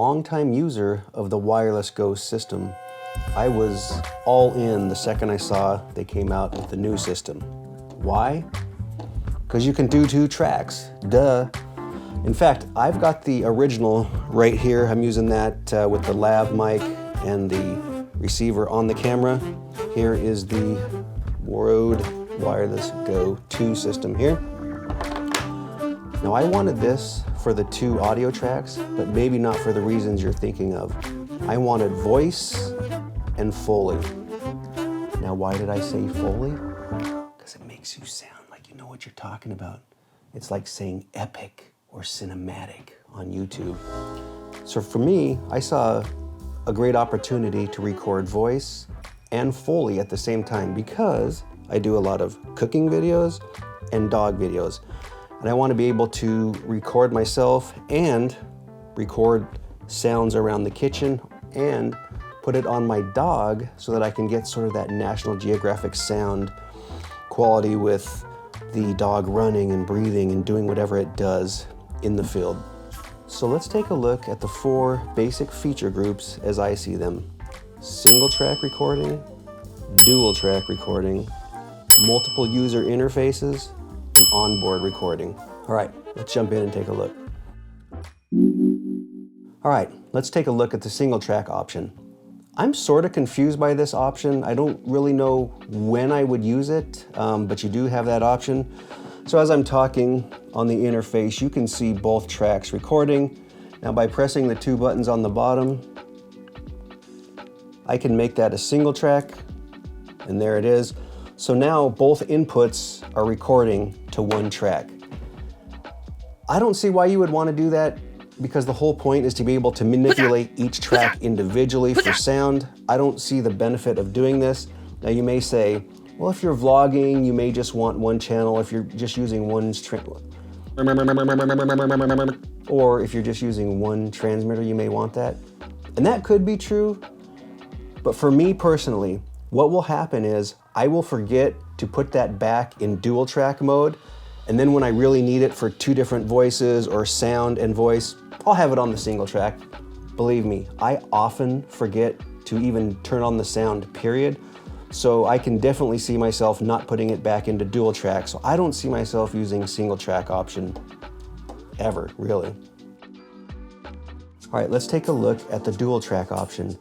longtime user of the wireless Go system. I was all in the second I saw they came out with the new system. Why? Because you can do 2 tracks, duh. In fact, I've got the original right here. I'm using that with the lav mic and the receiver on the camera. Here is the Rode Wireless Go 2 system here. Now I wanted this for the 2 audio tracks, but maybe not for the reasons you're thinking of. I wanted voice and Foley. Now why did I say Foley? Because it makes you sound like you know what you're talking about. It's like saying epic or cinematic on YouTube. So for me, I saw a great opportunity to record voice and Foley at the same time because I do a lot of cooking videos and dog videos. And I want to be able to record myself and record sounds around the kitchen and put it on my dog so that I can get sort of that National Geographic sound quality with the dog running and breathing and doing whatever it does in the field. So let's take a look at the 4 basic feature groups as I see them. Single track recording, dual track recording, multiple user interfaces, and onboard recording. All right, let's jump in and take a look. All right, let's take a look at the single track option. I'm sort of confused by this option. I don't really know when I would use it, but you do have that option. So as I'm talking on the interface, you can see both tracks recording. Now by pressing the 2 buttons on the bottom, I can make that a single track, and there it is. So now both inputs are recording to 1 track. I don't see why you would want to do that because the whole point is to be able to manipulate each track individually for sound. I don't see the benefit of doing this. Now you may say, well, if you're vlogging, you may just want 1 channel. If you're just using one or if you're just using 1 transmitter, you may want that. And that could be true. But for me personally, what will happen is I will forget to put that back in dual track mode. And then when I really need it for 2 different voices or sound and voice, I'll have it on the single track. Believe me, I often forget to even turn on the sound, period. So I can definitely see myself not putting it back into dual track. So I don't see myself using single track option ever, really. All right, let's take a look at the dual track option.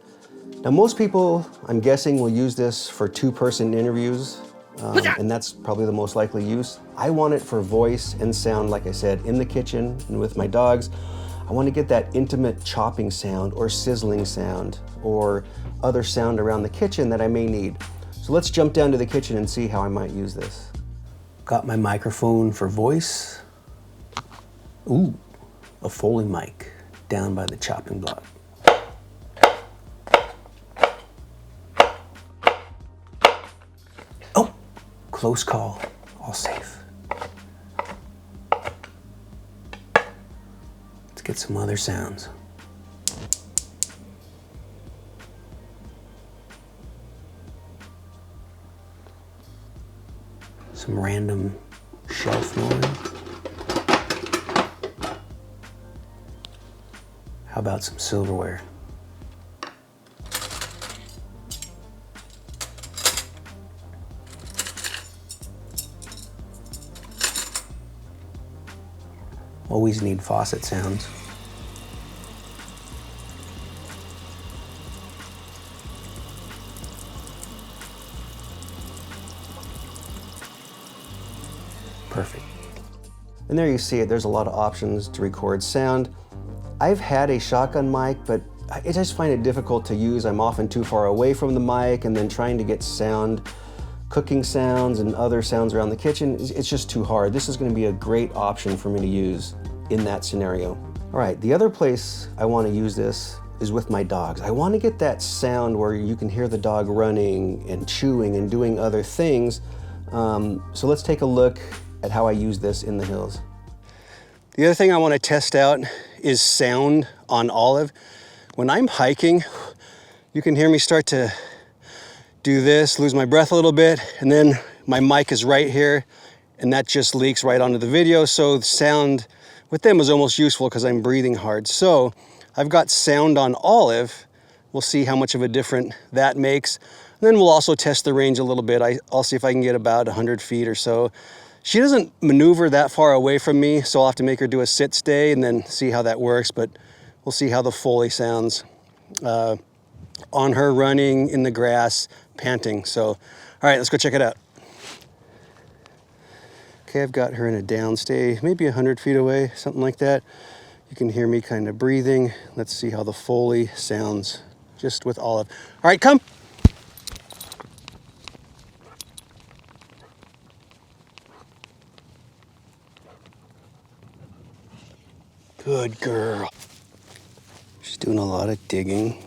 Now most people, I'm guessing, will use this for 2-person interviews, and that's probably the most likely use. I want it for voice and sound, like I said, in the kitchen and with my dogs. I want to get that intimate chopping sound or sizzling sound or other sound around the kitchen that I may need. So let's jump down to the kitchen and see how I might use this. Got my microphone for voice. Ooh, a Foley mic down by the chopping block. Oh, close call, all safe. Let's get some other sounds. Some random shelf noise. How about some silverware? Always need faucet sounds. Perfect. And there you see it, there's a lot of options to record sound. I've had a shotgun mic, but I just find it difficult to use. I'm often too far away from the mic, and then trying to get sound, cooking sounds and other sounds around the kitchen, it's just too hard. This is going to be a great option for me to use in that scenario. All right, the other place I want to use this is with my dogs. I want to get that sound where you can hear the dog running and chewing and doing other things. So let's take a look at how I use this in the hills. The other thing I want to test out is sound on Olive. When I'm hiking, you can hear me start to do this, lose my breath a little bit, and then my mic is right here, and that just leaks right onto the video. So the sound with them is almost useful because I'm breathing hard. So I've got sound on olive. We'll see how much of a difference that makes. And then we'll also test the range a little bit. I'll see if I can get about 100 feet or so. She doesn't maneuver that far away from me, so I'll have to make her do a sit stay and then see how that works, but we'll see how the Foley sounds on her running in the grass, panting. So, all right, let's go check it out. Okay, I've got her in a down stay, maybe 100 feet away, something like that. You can hear me kind of breathing. Let's see how the Foley sounds just with olive. All right, come. Good girl. She's doing a lot of digging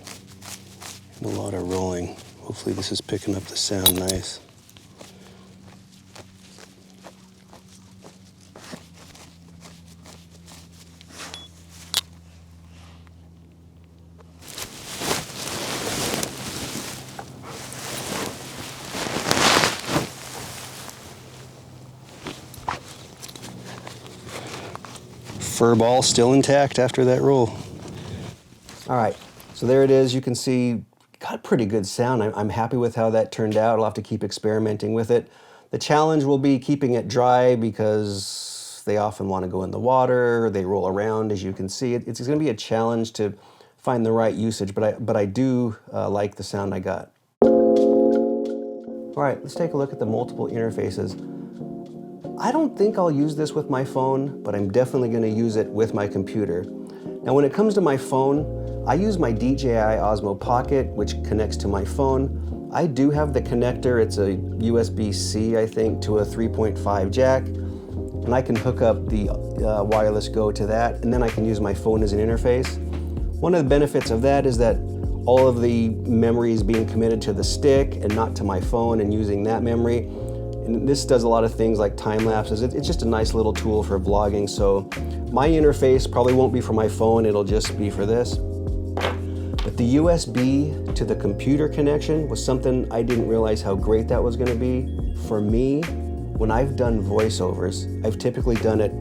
and a lot of rolling. Hopefully this is picking up the sound nice. Fur ball still intact after that roll. All right, so there it is. You can see, got pretty good sound. I'm happy with how that turned out. I'll have to keep experimenting with it. The challenge will be keeping it dry because they often want to go in the water, they roll around, as you can see. It's going to be a challenge to find the right usage, but I do like the sound I got. All right, let's take a look at the multiple interfaces. I don't think I'll use this with my phone, but I'm definitely going to use it with my computer. Now, when it comes to my phone, I use my DJI Osmo Pocket, which connects to my phone. I do have the connector. It's a USB-C, I think, to a 3.5 jack, and I can hook up the wireless Go to that, and then I can use my phone as an interface. One of the benefits of that is that all of the memory is being committed to the stick and not to my phone and using that memory. And this does a lot of things like time lapses. It's just a nice little tool for vlogging. So my interface probably won't be for my phone, it'll just be for this. But the USB to the computer connection was something I didn't realize how great that was gonna be. For me, when I've done voiceovers, I've typically done it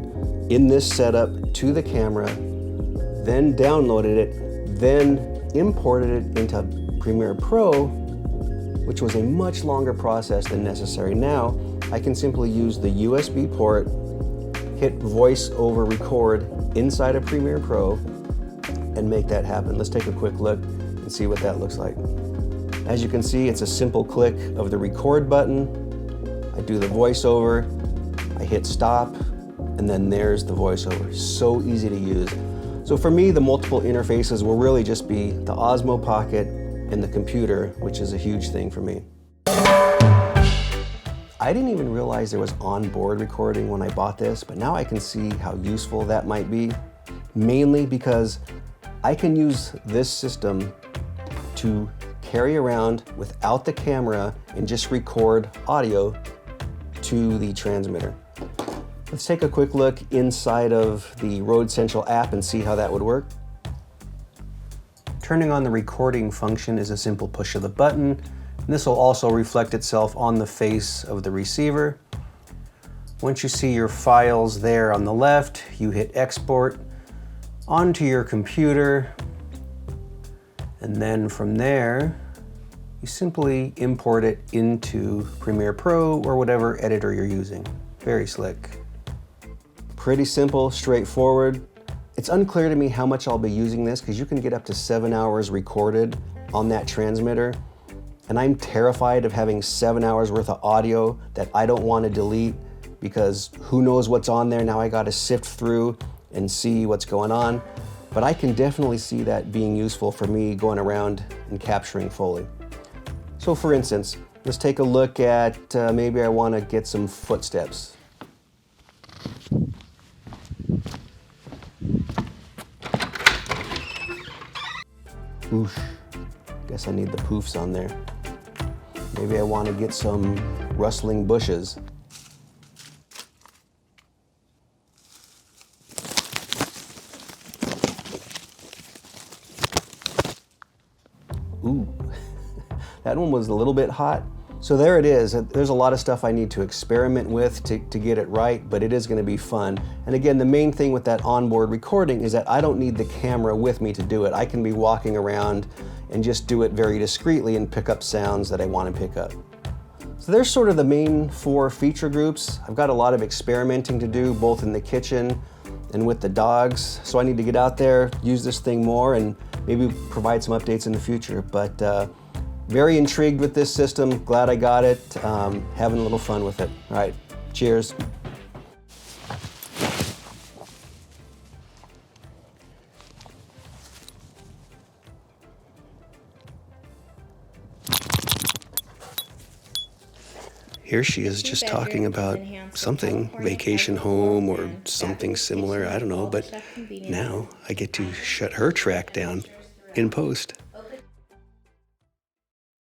in this setup to the camera, then downloaded it, then imported it into Premiere Pro, which was a much longer process than necessary. Now, I can simply use the USB port, hit voice over record inside of Premiere Pro, and make that happen. Let's take a quick look and see what that looks like. As you can see, it's a simple click of the record button. I do the voiceover, I hit stop, and then there's the voiceover. So easy to use. So for me, the multiple interfaces will really just be the Osmo Pocket and the computer, which is a huge thing for me. I didn't even realize there was onboard recording when I bought this, but now I can see how useful that might be, mainly because I can use this system to carry around without the camera and just record audio to the transmitter. Let's take a quick look inside of the Road Central app and see how that would work. Turning on the recording function is a simple push of the button, and this will also reflect itself on the face of the receiver. Once you see your files there on the left, you hit export onto your computer, and then from there, you simply import it into Premiere Pro or whatever editor you're using. Very slick. Pretty simple, straightforward. It's unclear to me how much I'll be using this because you can get up to 7 hours recorded on that transmitter. And I'm terrified of having 7 hours worth of audio that I don't want to delete because who knows what's on there. Now I got to sift through and see what's going on. But I can definitely see that being useful for me going around and capturing Foley. So for instance, let's take a look at maybe I want to get some footsteps. Oosh, guess I need the poofs on there. Maybe I want to get some rustling bushes. Ooh, that one was a little bit hot. So there it is. There's a lot of stuff I need to experiment with to get it right, but it is going to be fun. And again, the main thing with that onboard recording is that I don't need the camera with me to do it. I can be walking around and just do it very discreetly and pick up sounds that I want to pick up. So there's sort of the main 4 feature groups. I've got a lot of experimenting to do, both in the kitchen and with the dogs. So I need to get out there, use this thing more, and maybe provide some updates in the future. But very intrigued with this system. Glad I got it. Having a little fun with it. All right, cheers. Here she is just talking about something, vacation home or something similar, I don't know, but now I get to shut her track down in post.